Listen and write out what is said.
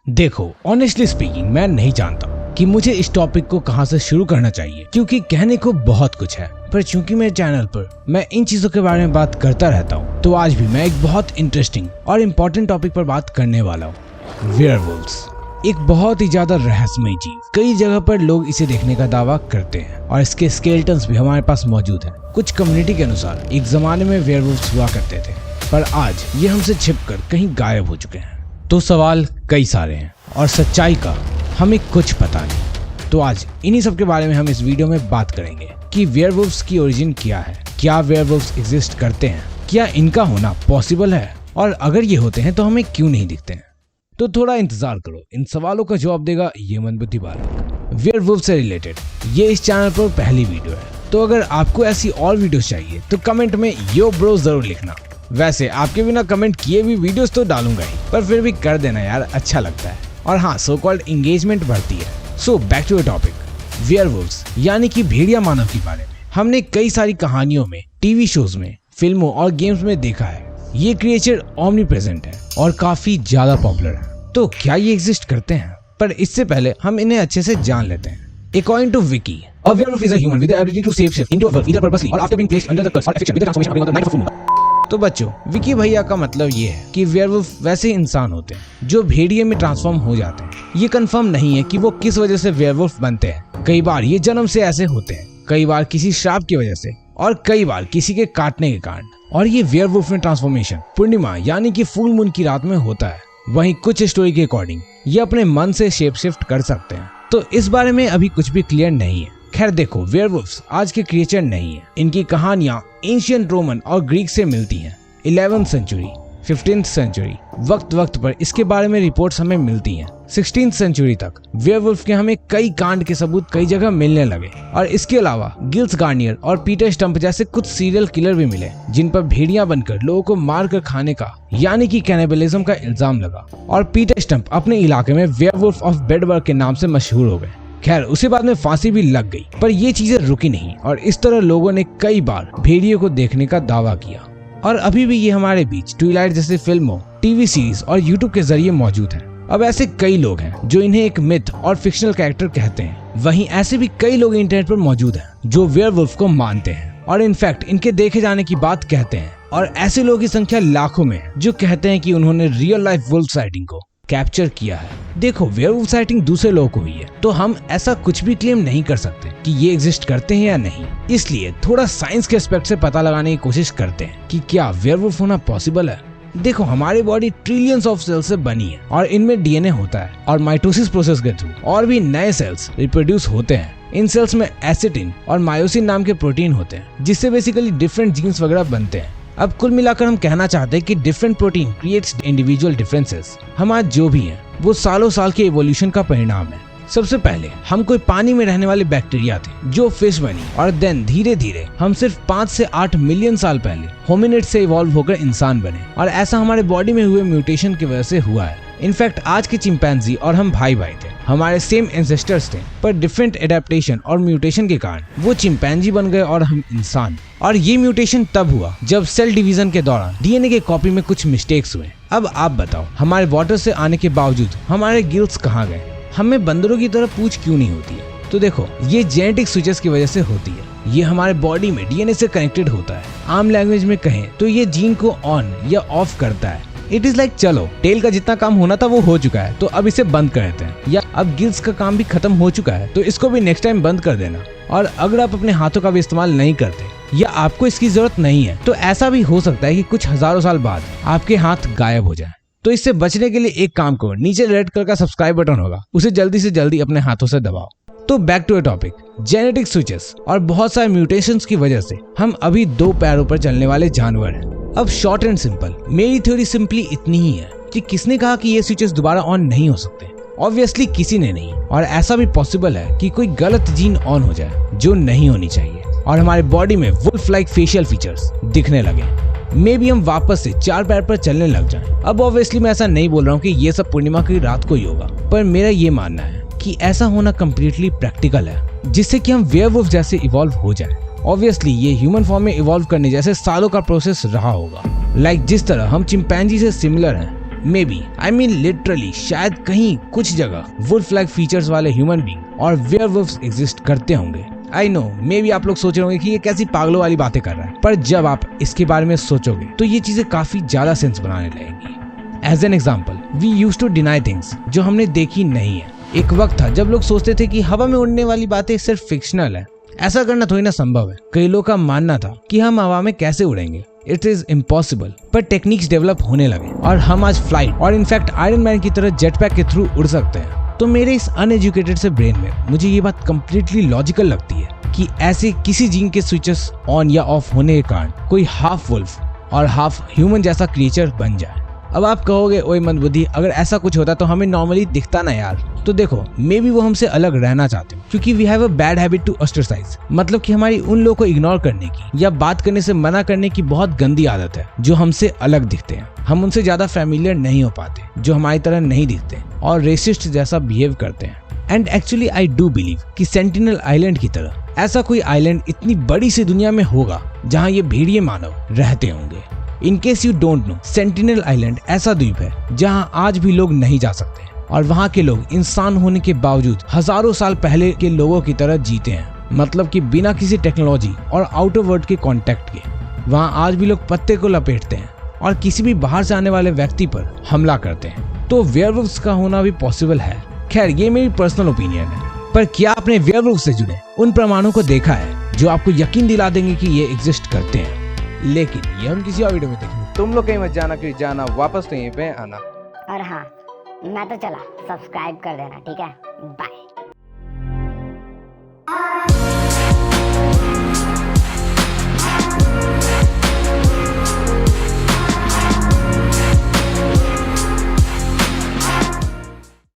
देखो, honestly speaking मैं नहीं जानता कि मुझे इस टॉपिक को कहां से शुरू करना चाहिए, क्योंकि कहने को बहुत कुछ है। पर चूंकि मेरे चैनल पर मैं इन चीजों के बारे में बात करता रहता हूं, तो आज भी मैं एक बहुत इंटरेस्टिंग और इम्पोर्टेंट टॉपिक पर बात करने वाला हूं। वेयरवुल्व्स एक बहुत ही ज्यादा रहस्यमय जीव। कई जगह पर लोग इसे देखने का दावा करते हैं और इसके स्केलेटन्स भी हमारे पास मौजूद हैं। कुछ कम्युनिटी के अनुसार एक जमाने में वेयरवुल्व्स हुआ करते थे, पर आज ये हमसे छिपकर कहीं गायब हो चुके हैं। तो सवाल कई सारे हैं और सच्चाई का हमें कुछ पता नहीं। तो आज इन्हीं सब के बारे में हम इस वीडियो में बात करेंगे कि वेयरवुल्व्स की ओरिजिन क्या है, क्या वेयरवुल्व्स एग्जिस्ट करते हैं, क्या इनका होना पॉसिबल है, और अगर ये होते हैं तो हमें क्यों नहीं दिखते हैं। तो थोड़ा इंतजार करो, इन सवालों का जवाब देगा ये मंदबुद्धि बालक। वेयरवुल्व से रिलेटेड ये इस चैनल पर पहली वीडियो है, तो अगर आपको ऐसी और वीडियोस चाहिए तो कमेंट में यो ब्रो जरूर लिखना। वैसे आपके बिना कमेंट किए भी वीडियोस तो डालूंगा ही, पर फिर भी कर देना यार, अच्छा लगता है और हाँ, सो कॉल्ड एंगेजमेंट बढ़ती है। So back to the topic, werewolves यानी कि भेड़िया मानव के बारे में हमने कई सारी कहानियों में, टीवी शोज में, फिल्मों और गेम्स में देखा है। ये क्रिएचर ओमनी प्रेजेंट है और काफी ज्यादा पॉपुलर है। तो क्या ये एग्जिस्ट करते हैं? पर इससे पहले हम इन्हें अच्छे से जान लेते हैं। According to Wiki, a werewolf is a human with the ability to shape-shift into a wolf either purposely or after being placed under the curse or affliction with the transformation occurring on the night of full moon. तो बच्चों, विकी भैया का मतलब ये है कि werewolf वैसे इंसान होते हैं जो भेड़िए में ट्रांसफॉर्म हो जाते हैं। ये कंफर्म नहीं है कि वो किस वजह से वेयरवुल्फ बनते हैं। कई बार ये जन्म से ऐसे होते हैं, कई बार किसी श्राप की वजह से, और कई बार किसी के काटने के कारण। और ये वेयरवुल्फ में ट्रांसफॉर्मेशन पूर्णिमा यानी कि फुल मून की रात में होता है। वहीं कुछ स्टोरी के अकॉर्डिंग ये अपने मन से शेप शिफ्ट कर सकते हैं। तो इस बारे में अभी कुछ भी क्लियर नहीं है। खैर देखो, वेयरवुल्व्स आज के क्रिएचर नहीं है। इनकी कहानियां एंशिएंट रोमन और ग्रीक से मिलती हैं। 11th सेंचुरी, 15th सेंचुरी, वक्त वक्त पर इसके बारे में रिपोर्ट्स हमें मिलती हैं। 16th सेंचुरी तक वेयरवुल्फ के हमें कई कांड के सबूत कई जगह मिलने लगे। और इसके अलावा गिल्स गार्नियर और पीटर स्टंप जैसे कुछ सीरियल किलर भी मिले, जिन पर भेड़ियां बनकर लोगों को मार कर खाने का यानी कि कैनिबलिज्म का इल्जाम लगा। और पीटर स्टंप अपने इलाके में वेयरवुल्फ ऑफ बेडवर्क के नाम से मशहूर हो गए। खैर उसे बाद में फांसी भी लग गई, पर ये चीजें रुकी नहीं और इस तरह लोगों ने कई बार भेड़िए को देखने का दावा किया। और अभी भी ये हमारे बीच ट्विलाइट जैसे फिल्मों, टीवी सीरीज और यूट्यूब के जरिए मौजूद हैं। अब ऐसे कई लोग हैं जो इन्हें एक मिथ और फिक्शनल कैरेक्टर कहते हैं। वहीं ऐसे भी कई लोग इंटरनेट पर मौजूद हैं जो वेयरवुल्फ को मानते हैं और इनफैक्ट इनके देखे जाने की बात कहते हैं। और ऐसे लोगों की संख्या लाखों में है जो कहते हैं कि उन्होंने रियल लाइफ वुल्फ साइटिंग को कैप्चर किया है। देखो, वेयरवुल्फ साइटिंग दूसरे लोगों को हुई है, तो हम ऐसा कुछ भी क्लेम नहीं कर सकते कि ये एग्जिस्ट करते हैं या नहीं। इसलिए थोड़ा साइंस के एस्पेक्ट से पता लगाने की कोशिश करते हैं कि क्या वेयरवुल्फ होना पॉसिबल है। देखो, हमारी बॉडी ट्रिलियंस ऑफ सेल्स से बनी है और इनमें डीएनए होता है और माइटोसिस प्रोसेस के थ्रू और भी नए सेल्स रिप्रोड्यूस होते हैं। इन सेल्स में एसिटिन और मायोसिन नाम के प्रोटीन होते हैं, जिससे बेसिकली डिफरेंट जीन्स वगैरह बनते हैं। अब कुल मिलाकर हम कहना चाहते हैं कि different protein creates individual differences. हम आज जो भी हैं वो सालों साल के इवोल्यूशन का परिणाम है। सबसे पहले हम कोई पानी में रहने वाले बैक्टीरिया थे जो फिश बनी, और देन धीरे धीरे हम सिर्फ 5 से 8 मिलियन साल पहले होमिनिड से इवॉल्व होकर इंसान बने। और ऐसा हमारे बॉडी में हुए म्यूटेशन की वजह से हुआ है। इनफैक्ट आज के चिंपैंजी और हम भाई भाई थे, हमारे सेम एंसेस्टर्स थे, पर डिफरेंट एडेप्टेशन और म्यूटेशन के कारण वो चिंपैंजी बन गए और हम इंसान। और ये म्यूटेशन तब हुआ जब सेल डिवीजन के दौरान डीएनए के कॉपी में कुछ मिस्टेक्स हुए। अब आप बताओ, हमारे वाटर से आने के बावजूद हमारे गिल्स कहाँ गए? हमें बंदरों की तरह पूंछ क्यों नहीं होती है? तो देखो, ये जेनेटिक स्विचेस की वजह से होती है। ये हमारे बॉडी में डीएनए से कनेक्टेड होता है। आम लैंग्वेज में कहें तो ये जीन को ऑन या ऑफ करता है। इट इज लाइक, चलो टेल का जितना काम होना था वो हो चुका है, तो अब इसे बंद कर देते हैं। या अब गिल्स का काम भी खत्म हो चुका है, तो इसको भी नेक्स्ट टाइम बंद कर देना। और अगर आप अपने हाथों का भी इस्तेमाल नहीं करते या आपको इसकी जरूरत नहीं है, तो ऐसा भी हो सकता है कि कुछ हजारों साल बाद आपके हाथ गायब हो जाए। तो इससे बचने के लिए एक काम करो, नीचे रेड कलर का सब्सक्राइब बटन होगा, उसे जल्दी से जल्दी अपने हाथों से दबाओ। तो back to the topic, genetic switches और बहुत सारे म्यूटेशंस की वजह से हम अभी 2 पैरों पर चलने वाले जानवर हैं। अब शॉर्ट एंड सिंपल मेरी थ्योरी सिंपली इतनी ही है कि किसने कहा कि ये स्विचेस दोबारा ऑन नहीं हो सकते? ऑब्वियसली किसी ने नहीं। और ऐसा भी पॉसिबल है कि कोई गलत जीन ऑन हो जाए जो नहीं होनी चाहिए और हमारे बॉडी में वुल्फ लाइक फेशियल फीचर्स दिखने लगे। मे बी हम वापस से 4 पैर पर चलने लग जाएं। अब ऑब्वियसली मैं ऐसा नहीं बोल रहा हूँ कि ये सब पूर्णिमा की रात को ही होगा, पर मेरा ये मानना है कि ऐसा होना कम्प्लीटली प्रैक्टिकल है, जिससे कि हम वेयरवुल्फ जैसे इवॉल्व हो जाए। ऑब्वियसली ये ह्यूमन फॉर्म में इवॉल्व करने जैसे सालों का प्रोसेस रहा होगा। लाइक जिस तरह हम चिंपैंजी से सिमिलर हैं, maybe I mean literally शायद कहीं कुछ जगह वुल्फ लाइक फीचर्स वाले ह्यूमन बीइंग और वेयरवुल्व्स एग्जिस्ट करते होंगे। आई नो मे बी आप लोग सोच रहे होंगे कि ये कैसी पागलों वाली बातें कर रहा है, पर जब आप इसके बारे में सोचोगे तो ये चीजें काफी ज्यादा सेंस बनाने लगेंगी। As an example, we use to deny things जो हमने देखी नहीं है। एक वक्त था जब लोग सोचते थे कि हवा में उड़ने वाली बातें सिर्फ फिक्शनल है, ऐसा करना थोड़ी ना संभव है। कई लोगों का मानना था कि हम हवा में कैसे उड़ेंगे, इट इज इम्पॉसिबल। पर टेक्निक्स डेवलप होने लगे और हम आज फ्लाइट और इनफैक्ट आयरन मैन की तरह जेट पैक के थ्रू उड़ सकते हैं। तो मेरे इस अनएजुकेटेड से ब्रेन में मुझे ये बात कम्प्लीटली लॉजिकल लगती है कि ऐसे किसी जीन के स्विचेस ऑन या ऑफ होने के कारण कोई हाफ वुल्फ और हाफ ह्यूमन जैसा क्रिएचर बन जाए। अब आप कहोगे ओए मंदबुद्धि, अगर ऐसा कुछ होता तो हमें नॉर्मली दिखता ना यार। तो देखो, मे बी वो हमसे अलग रहना चाहते हो क्योंकि we have a bad habit to ostracize, मतलब कि हमारी उन लोगों को इग्नोर करने की या बात करने से मना करने की बहुत गंदी आदत है जो हमसे अलग दिखते हैं। हम उनसे ज्यादा फैमिलियर नहीं हो पाते, जो हमारी तरह नहीं दिखते और रेसिस्ट जैसा बिहेव करते हैं। And actually I do believe कि सेंटिनल आइलैंड की तरह ऐसा कोई आइलैंड इतनी बड़ी सी दुनिया में होगा जहाँ ये भेड़िए मानव रहते होंगे। In case you don't know, sentinel island ऐसा द्वीप है जहाँ आज भी लोग नहीं जा सकते और वहाँ के लोग इंसान होने के बावजूद हजारों साल पहले के लोगों की तरह जीते हैं, मतलब कि बिना किसी टेक्नोलॉजी और आउटर वर्ल्ड के कांटेक्ट के। वहाँ आज भी लोग पत्ते को लपेटते हैं और किसी भी बाहर से आने वाले व्यक्ति पर हमला करते हैं। तो वेयरवुल्व्स का होना भी पॉसिबल है। खैर, ये मेरी पर्सनल ओपिनियन है, पर क्या आपने वेयरवुल्व्स से जुड़े उन प्रमाणों को देखा है जो आपको यकीन दिला देंगे कि ये एग्जिस्ट करते हैं? लेकिन ये हम किसी और वीडियो में देखेंगे। तुम लोग कहीं मत जाना, क्योंकि जाना वापस तो यहीं पे आना। और हाँ, मैं तो चला, सब्सक्राइब कर देना, ठीक है? बाय।